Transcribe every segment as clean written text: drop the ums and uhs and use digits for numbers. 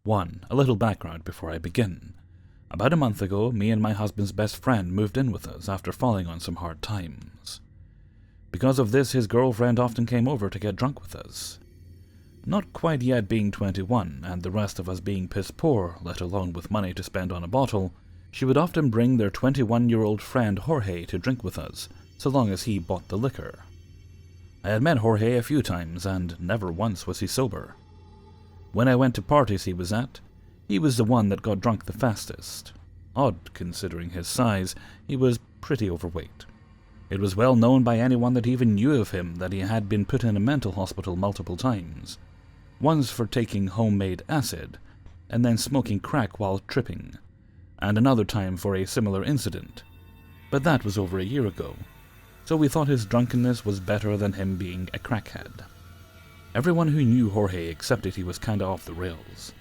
1. A little background before I begin. About a month ago, me and my husband's best friend moved in with us after falling on some hard times. Because of this, his girlfriend often came over to get drunk with us. Not quite yet being 21, and the rest of us being piss poor, let alone with money to spend on a bottle, she would often bring their 21-year-old friend Jorge to drink with us, so long as he bought the liquor. I had met Jorge a few times, and never once was he sober. When I went to parties he was at, he was the one that got drunk the fastest. Odd, considering his size, he was pretty overweight. It was well known by anyone that even knew of him that he had been put in a mental hospital multiple times. Once for taking homemade acid, and then smoking crack while tripping, and another time for a similar incident. But that was over a year ago, so we thought his drunkenness was better than him being a crackhead. Everyone who knew Jorge accepted he was kinda off the rails.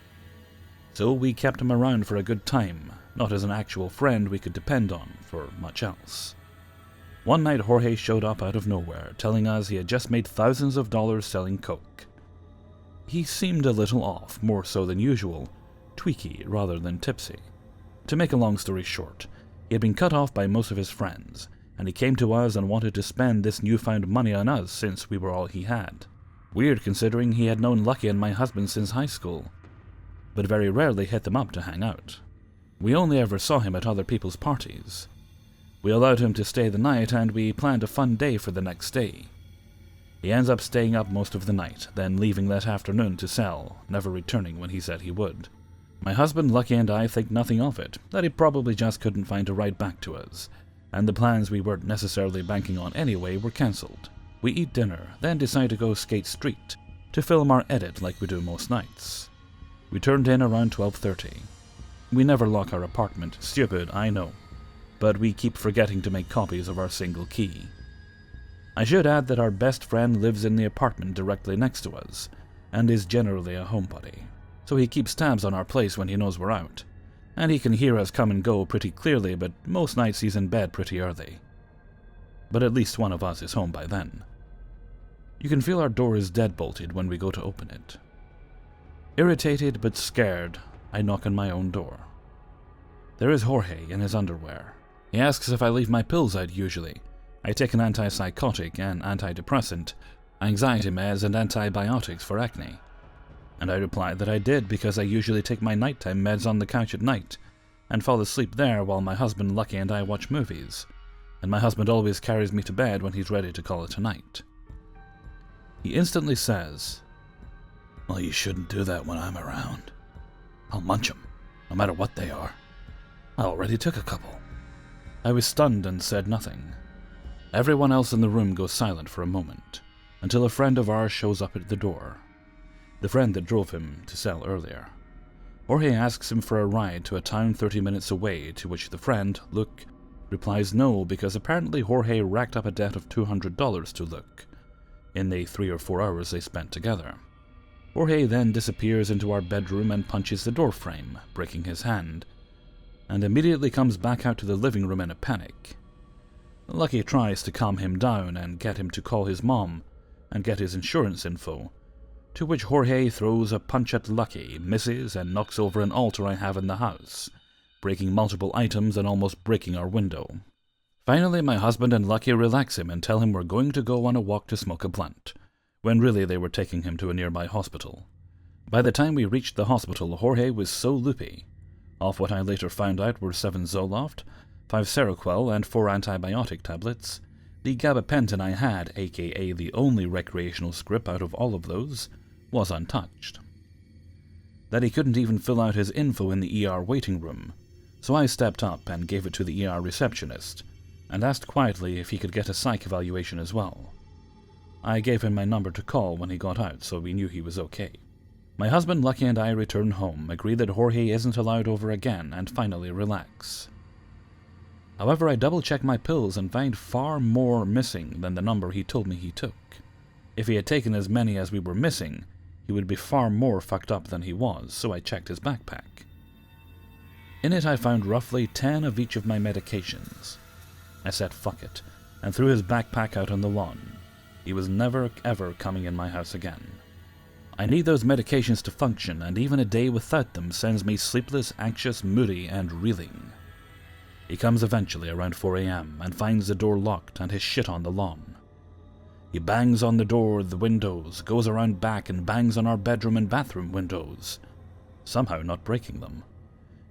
So we kept him around for a good time, not as an actual friend we could depend on for much else. One night Jorge showed up out of nowhere, telling us he had just made thousands of dollars selling coke. He seemed a little off, more so than usual, tweaky rather than tipsy. To make a long story short, he had been cut off by most of his friends, and he came to us and wanted to spend this newfound money on us since we were all he had. Weird considering he had known Lucky and my husband since high school, but very rarely hit them up to hang out. We only ever saw him at other people's parties. We allowed him to stay the night, and we planned a fun day for the next day. He ends up staying up most of the night, then leaving that afternoon to sell, never returning when he said he would. My husband, Lucky, and I think nothing of it, that he probably just couldn't find a ride back to us, and the plans we weren't necessarily banking on anyway were cancelled. We eat dinner, then decide to go skate street, to film our edit like we do most nights. We turned in around 12:30. We never lock our apartment, stupid, I know, but we keep forgetting to make copies of our single key. I should add that our best friend lives in the apartment directly next to us, and is generally a homebody, so he keeps tabs on our place when he knows we're out, and he can hear us come and go pretty clearly, but most nights he's in bed pretty early. But at least one of us is home by then. You can feel our door is deadbolted when we go to open it. Irritated but scared, I knock on my own door. There is Jorge in his underwear. He asks if I leave my pills out usually. I take an antipsychotic and antidepressant, anxiety meds and antibiotics for acne. And I reply that I did because I usually take my nighttime meds on the couch at night, and fall asleep there while my husband Lucky and I watch movies, and my husband always carries me to bed when he's ready to call it a night. He instantly says, "Well, you shouldn't do that when I'm around. I'll munch 'em, no matter what they are. I already took a couple." I was stunned and said nothing. Everyone else in the room goes silent for a moment, until a friend of ours shows up at the door. The friend that drove him to sell earlier. Jorge asks him for a ride to a town 30 minutes away, to which the friend, Luke, replies no because apparently Jorge racked up a debt of $200 to Luke in the 3 or 4 hours they spent together. Jorge then disappears into our bedroom and punches the door frame, breaking his hand, and immediately comes back out to the living room in a panic. Lucky tries to calm him down and get him to call his mom and get his insurance info, to which Jorge throws a punch at Lucky, misses, and knocks over an altar I have in the house, breaking multiple items and almost breaking our window. Finally, my husband and Lucky relax him and tell him we're going to go on a walk to smoke a blunt, when really they were taking him to a nearby hospital. By the time we reached the hospital, Jorge was so loopy, off what I later found out were 7 Zoloft, 5 Seroquel, and 4 antibiotic tablets, the gabapentin I had, aka the only recreational script out of all of those, was untouched. That he couldn't even fill out his info in the ER waiting room, so I stepped up and gave it to the ER receptionist, and asked quietly if he could get a psych evaluation as well. I gave him my number to call when he got out, so we knew he was okay. My husband, Lucky, and I return home, agree that Jorge isn't allowed over again, and finally relax. However, I double-check my pills and find far more missing than the number he told me he took. If he had taken as many as we were missing, he would be far more fucked up than he was, so I checked his backpack. In it I found roughly 10 of each of my medications. I said fuck it, and threw his backpack out on the lawn. He was never ever coming in my house again. I need those medications to function, and even a day without them sends me sleepless, anxious, moody, and reeling. He comes eventually around 4 a.m. and finds the door locked and his shit on the lawn. He bangs on the door, the windows, goes around back and bangs on our bedroom and bathroom windows, somehow not breaking them,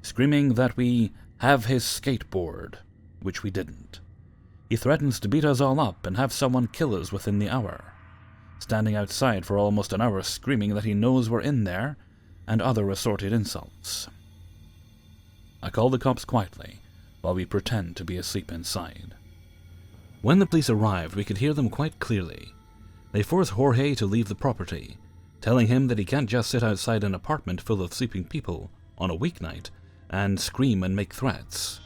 screaming that we have his skateboard, which we didn't. He threatens to beat us all up and have someone kill us within the hour, standing outside for almost an hour screaming that he knows we're in there, and other assorted insults. I call the cops quietly, while we pretend to be asleep inside. When the police arrived, we could hear them quite clearly. They force Jorge to leave the property, telling him that he can't just sit outside an apartment full of sleeping people on a weeknight and scream and make threats,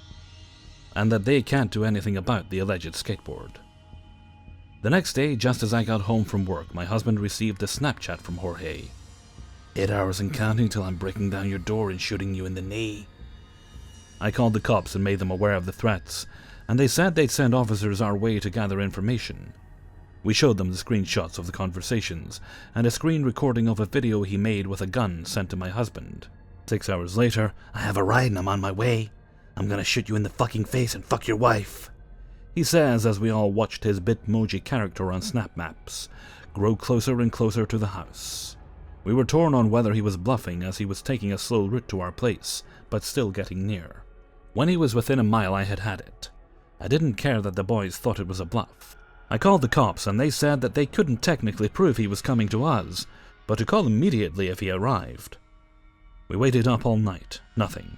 and that they can't do anything about the alleged skateboard. The next day, just as I got home from work, my husband received a Snapchat from Jorge. 8 hours and counting till I'm breaking down your door and shooting you in the knee. I called the cops and made them aware of the threats, and they said they'd send officers our way to gather information. We showed them the screenshots of the conversations, and a screen recording of a video he made with a gun sent to my husband. 6 hours later, I have a ride and I'm on my way. I'm gonna shoot you in the fucking face and fuck your wife, he says as we all watched his Bitmoji character on Snap Maps grow closer and closer to the house. We were torn on whether he was bluffing as he was taking a slow route to our place, but still getting near. When he was within a mile, I had it. I didn't care that the boys thought it was a bluff. I called the cops and they said that they couldn't technically prove he was coming to us, but to call immediately if he arrived. We waited up all night. Nothing.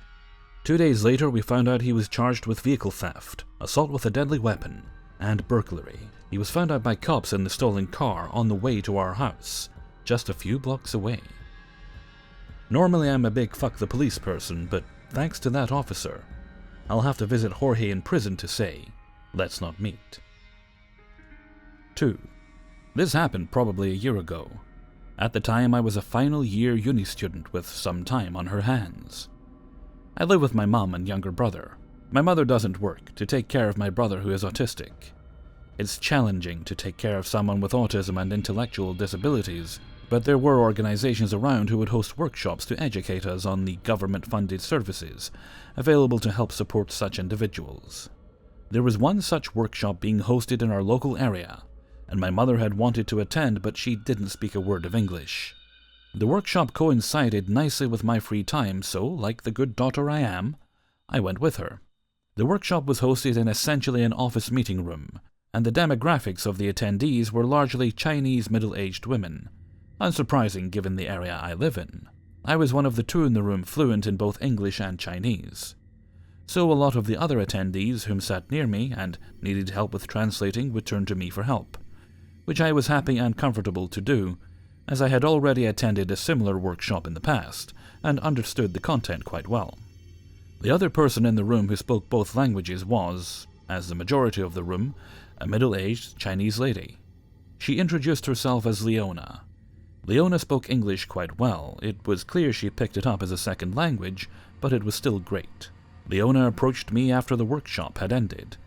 2 days later, we found out he was charged with vehicle theft, assault with a deadly weapon, and burglary. He was found out by cops in the stolen car on the way to our house, just a few blocks away. Normally I'm a big fuck the police person, but thanks to that officer, I'll have to visit Jorge in prison to say, let's not meet. 2. This happened probably a year ago. At the time, I was a final year uni student with some time on her hands. I live with my mom and younger brother. My mother doesn't work to take care of my brother who is autistic. It's challenging to take care of someone with autism and intellectual disabilities, but there were organizations around who would host workshops to educate us on the government-funded services available to help support such individuals. There was one such workshop being hosted in our local area, and my mother had wanted to attend, but she didn't speak a word of English. The workshop coincided nicely with my free time, so, like the good daughter I am, I went with her. The workshop was hosted in essentially an office meeting room, and the demographics of the attendees were largely Chinese middle-aged women, unsurprising given the area I live in. I was one of the two in the room fluent in both English and Chinese. So a lot of the other attendees whom sat near me and needed help with translating would turn to me for help, which I was happy and comfortable to do, as I had already attended a similar workshop in the past and understood the content quite well. The other person in the room who spoke both languages was, as the majority of the room, a middle-aged Chinese lady. She introduced herself as Leona. Leona spoke English quite well. It was clear she picked it up as a second language, but it was still great. Leona approached me after the workshop had ended,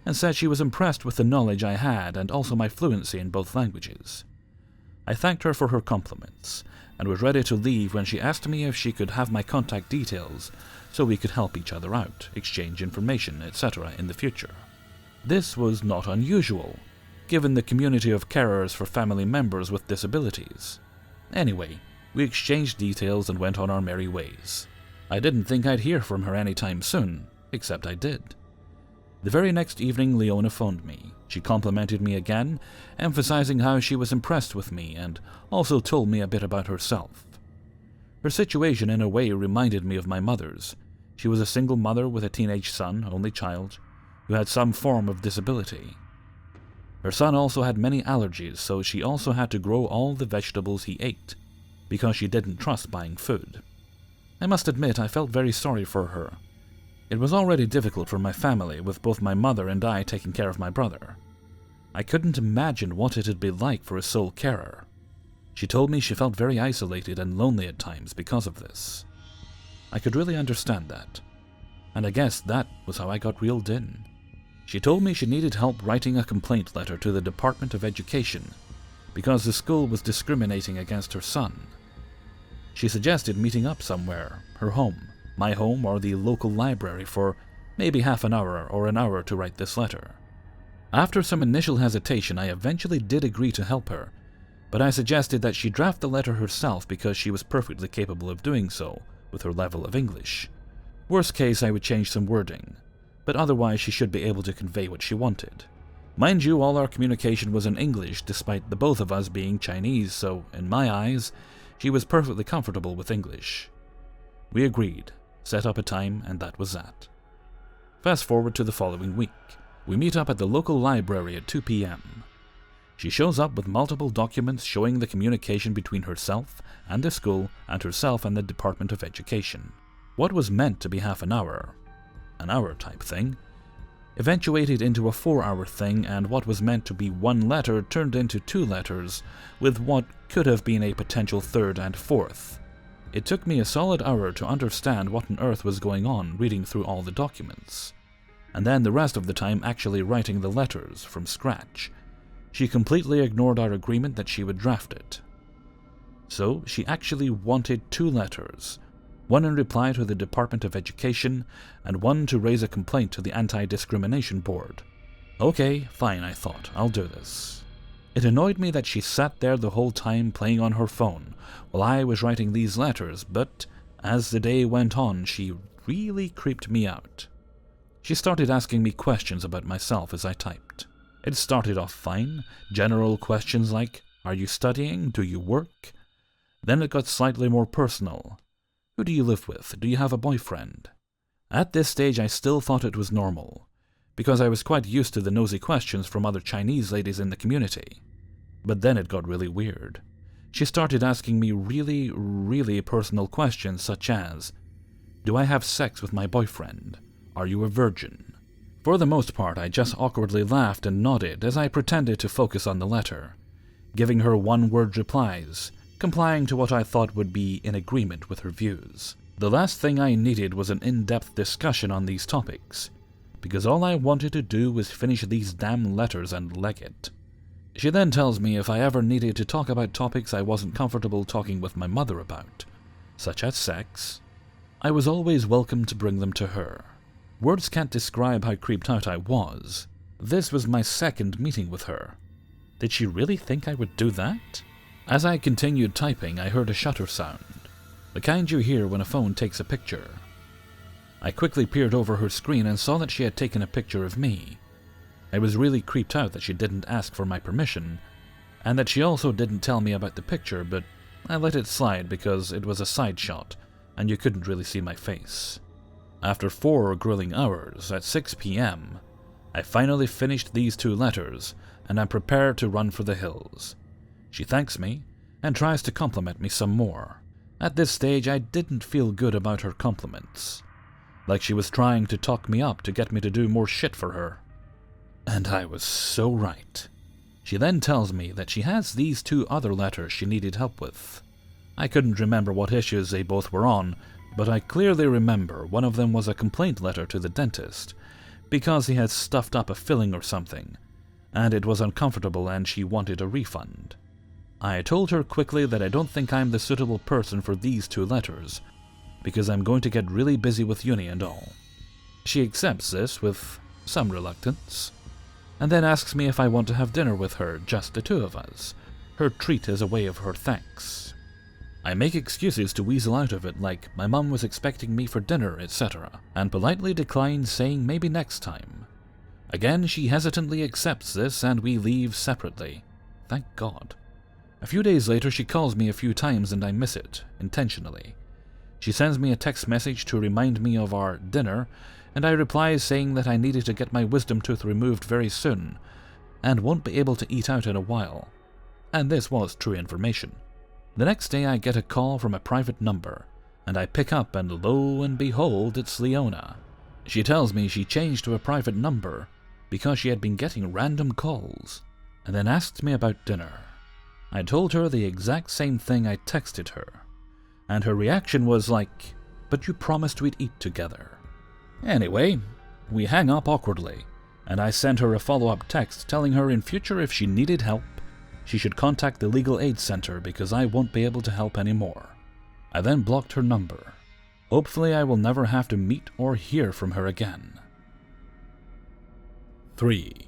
and said she was impressed with the knowledge I had and also my fluency in both languages. I thanked her for her compliments, and was ready to leave when she asked me if she could have my contact details so we could help each other out, exchange information, etc. in the future. This was not unusual, given the community of carers for family members with disabilities. Anyway, we exchanged details and went on our merry ways. I didn't think I'd hear from her anytime soon, except I did. The very next evening, Leona phoned me. She complimented me again, emphasizing how she was impressed with me, and also told me a bit about herself. Her situation in a way reminded me of my mother's. She was a single mother with a teenage son, only child, who had some form of disability. Her son also had many allergies, so she also had to grow all the vegetables he ate, because she didn't trust buying food. I must admit I felt very sorry for her. It was already difficult for my family, with both my mother and I taking care of my brother. I couldn't imagine what it'd be like for a sole carer. She told me she felt very isolated and lonely at times because of this. I could really understand that, and I guess that was how I got reeled in. She told me she needed help writing a complaint letter to the Department of Education because the school was discriminating against her son. She suggested meeting up somewhere, her home, my home, or the local library for maybe half an hour or an hour to write this letter. After some initial hesitation, I eventually did agree to help her, but I suggested that she draft the letter herself because she was perfectly capable of doing so with her level of English. Worst case, I would change some wording, but otherwise she should be able to convey what she wanted. Mind you, all our communication was in English despite the both of us being Chinese, so in my eyes, she was perfectly comfortable with English. We agreed, set up a time, and that was that. Fast forward to the following week. We meet up at the local library at 2 p.m. She shows up with multiple documents showing the communication between herself and the school and herself and the Department of Education. What was meant to be half an hour type thing, eventuated into a 4-hour thing, and what was meant to be one letter turned into 2 letters, with what could have been a potential 3rd and 4th. It took me a solid hour to understand what on earth was going on reading through all the documents, and then the rest of the time actually writing the letters from scratch. She completely ignored our agreement that she would draft it. So she actually wanted 2 letters, one in reply to the Department of Education, and one to raise a complaint to the Anti-Discrimination Board. Okay, fine, I thought, I'll do this. It annoyed me that she sat there the whole time playing on her phone while I was writing these letters, but as the day went on, she really creeped me out. She started asking me questions about myself as I typed. It started off fine, general questions like, "Are you studying? Do you work?" Then it got slightly more personal. "Who do you live with? Do you have a boyfriend?" At this stage I still thought it was normal, because I was quite used to the nosy questions from other Chinese ladies in the community. But then it got really weird. She started asking me really personal questions such as, "Do I have sex with my boyfriend? Are you a virgin?" For the most part, I just awkwardly laughed and nodded as I pretended to focus on the letter, giving her one-word replies, complying to what I thought would be in agreement with her views. The last thing I needed was an in-depth discussion on these topics, because all I wanted to do was finish these damn letters and leg it. She then tells me if I ever needed to talk about topics I wasn't comfortable talking with my mother about, such as sex, I was always welcome to bring them to her. Words can't describe how creeped out I was. This was my 2nd meeting with her. Did she really think I would do that? As I continued typing, I heard a shutter sound, the kind you hear when a phone takes a picture. I quickly peered over her screen and saw that she had taken a picture of me. I was really creeped out that she didn't ask for my permission, and that she also didn't tell me about the picture, but I let it slide because it was a side shot, and you couldn't really see my face. After 4 grueling hours, at 6 p.m., I finally finished these 2 letters, and I'm prepared to run for the hills. She thanks me, and tries to compliment me some more. At this stage, I didn't feel good about her compliments, like she was trying to talk me up to get me to do more shit for her. And I was so right. She then tells me that she has these 2 other letters she needed help with. I couldn't remember what issues they both were on, but I clearly remember one of them was a complaint letter to the dentist, because he had stuffed up a filling or something, and it was uncomfortable and she wanted a refund. I told her quickly that I don't think I'm the suitable person for these 2 letters, because I'm going to get really busy with uni and all. She accepts this with some reluctance, and then asks me if I want to have dinner with her, just the 2 of us, her treat as a way of her thanks. I make excuses to weasel out of it, like my mum was expecting me for dinner, etc., and politely decline, saying maybe next time. Again, she hesitantly accepts this, and we leave separately. Thank God. A few days later, she calls me a few times and I miss it, intentionally. She sends me a text message to remind me of our dinner, and I reply saying that I needed to get my wisdom tooth removed very soon, and won't be able to eat out in a while. And this was true information. The next day I get a call from a private number, and I pick up, and lo and behold, it's Leona. She tells me she changed to a private number because she had been getting random calls, and then asked me about dinner. I told her the exact same thing I texted her, and her reaction was like, "But you promised we'd eat together." Anyway, we hang up awkwardly, and I sent her a follow-up text telling her in future if she needed help, she should contact the Legal Aid Center because I won't be able to help anymore. I then blocked her number. Hopefully I will never have to meet or hear from her again. 3.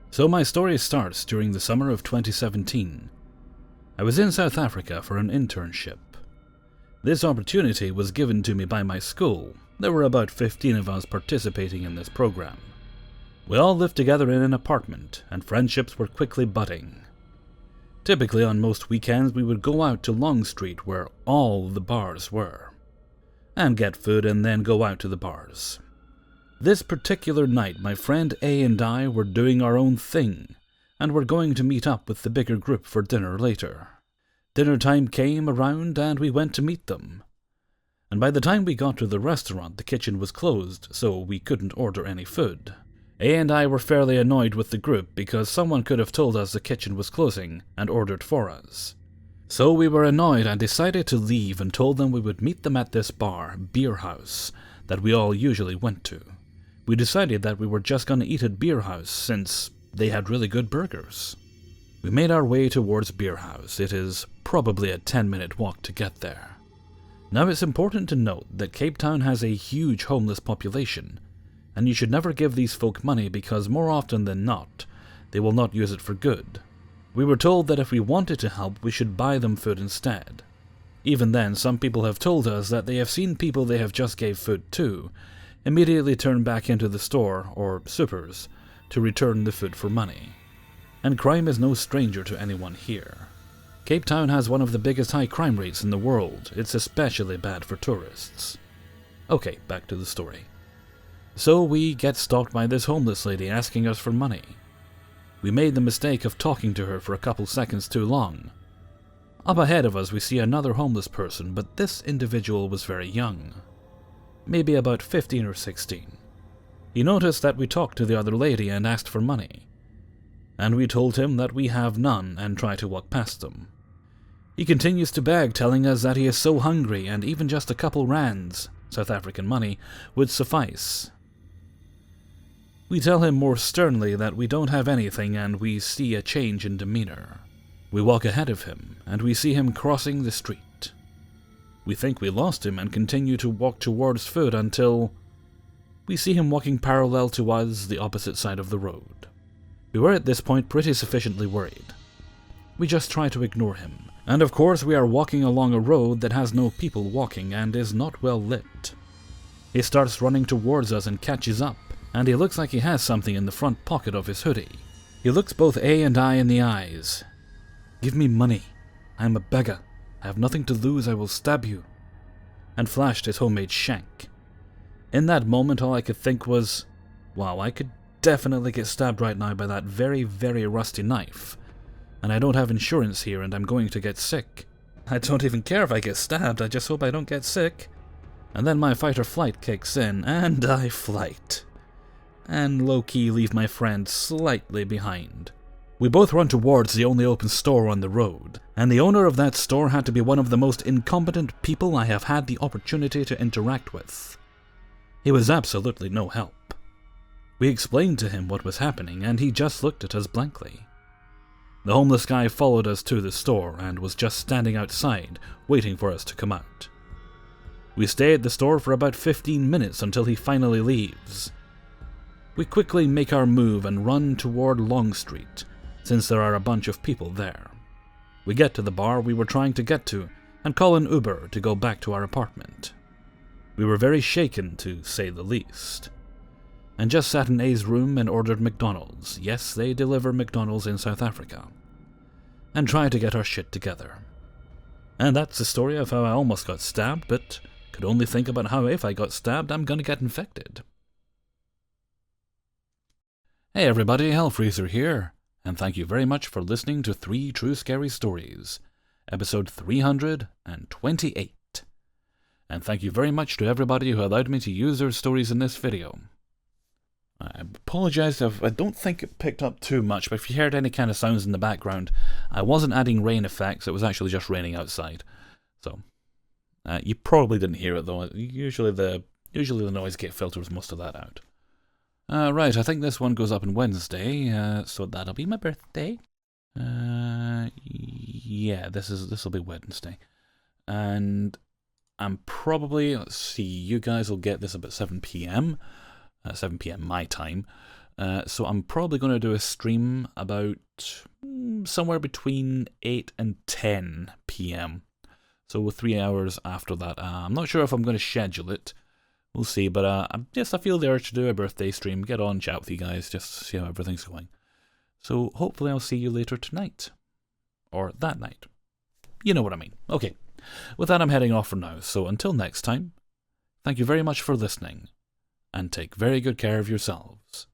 So my story starts during the summer of 2017. I was in South Africa for an internship. This opportunity was given to me by my school. There were about 15 of us participating in this program. We all lived together in an apartment, and friendships were quickly budding. Typically on most weekends we would go out to Long Street where all the bars were, and get food and then go out to the bars. This particular night my friend A and I were doing our own thing, and were going to meet up with the bigger group for dinner later. Dinner time came around and we went to meet them. And by the time we got to the restaurant, the kitchen was closed, so we couldn't order any food. A and I were fairly annoyed with the group because someone could have told us the kitchen was closing and ordered for us. So we were annoyed and decided to leave and told them we would meet them at this bar, Beer House, that we all usually went to. We decided that we were just gonna eat at Beer House since they had really good burgers. We made our way towards Beer House. It is probably a 10-minute walk to get there. Now it's important to note that Cape Town has a huge homeless population, and you should never give these folk money because more often than not, they will not use it for good. We were told that if we wanted to help, we should buy them food instead. Even then, some people have told us that they have seen people they have just gave food to immediately turn back into the store, or supers, to return the food for money. And crime is no stranger to anyone here. Cape Town has one of the biggest high crime rates in the world. It's especially bad for tourists. Okay, back to the story. So we get stopped by this homeless lady asking us for money. We made the mistake of talking to her for a couple seconds too long. Up ahead of us we see another homeless person, but this individual was very young. Maybe about 15 or 16. He noticed that we talked to the other lady and asked for money. And we told him that we have none and try to walk past them. He continues to beg, telling us that he is so hungry and even just a couple rands, South African money, would suffice. We tell him more sternly that we don't have anything and we see a change in demeanor. We walk ahead of him and we see him crossing the street. We think we lost him and continue to walk towards food until we see him walking parallel to us, the opposite side of the road. We were at this point pretty sufficiently worried. We just try to ignore him, and of course we are walking along a road that has no people walking and is not well lit. He starts running towards us and catches up, and he looks like he has something in the front pocket of his hoodie. He looks both A and I in the eyes. "Give me money. I am a beggar. I have nothing to lose. I will stab you." And flashed his homemade shank. In that moment all I could think was, wow, I could definitely get stabbed right now by that very, very rusty knife. And I don't have insurance here and I'm going to get sick. I don't even care if I get stabbed, I just hope I don't get sick. And then my fight or flight kicks in, and I flight. And low-key leave my friend slightly behind. We both run towards the only open store on the road, and the owner of that store had to be one of the most incompetent people I have had the opportunity to interact with. He was absolutely no help. We explained to him what was happening, and he just looked at us blankly. The homeless guy followed us to the store and was just standing outside, waiting for us to come out. We stay at the store for about 15 minutes until he finally leaves. We quickly make our move and run toward Long Street, since there are a bunch of people there. We get to the bar we were trying to get to, and call an Uber to go back to our apartment. We were very shaken, to say the least, and just sat in A's room and ordered McDonald's. Yes, they deliver McDonald's in South Africa. And tried to get our shit together. And that's the story of how I almost got stabbed, but could only think about how if I got stabbed, I'm gonna get infected. Hey everybody, Hellfreezer here, and thank you very much for listening to 3 True Scary Stories, episode 328. And thank you very much to everybody who allowed me to use their stories in this video. I apologize if I don't think it picked up too much, but if you heard any kind of sounds in the background, I wasn't adding rain effects, it was actually just raining outside. So, you probably didn't hear it though. Usually the noise gate filters most of that out. Right, I think this one goes up on Wednesday, so that'll be my birthday. Yeah, this will be Wednesday. And I'm probably, let's see, you guys will get this about 7 p.m. 7 p.m. my time. So I'm probably going to do a stream about somewhere between 8 and 10 p.m. So 3 hours after that. I'm not sure if I'm going to schedule it. We'll see, but I feel the urge to do a birthday stream, get on, chat with you guys, just see how everything's going. So hopefully I'll see you later tonight. Or that night. You know what I mean. Okay, with that I'm heading off for now, so until next time, thank you very much for listening, and take very good care of yourselves.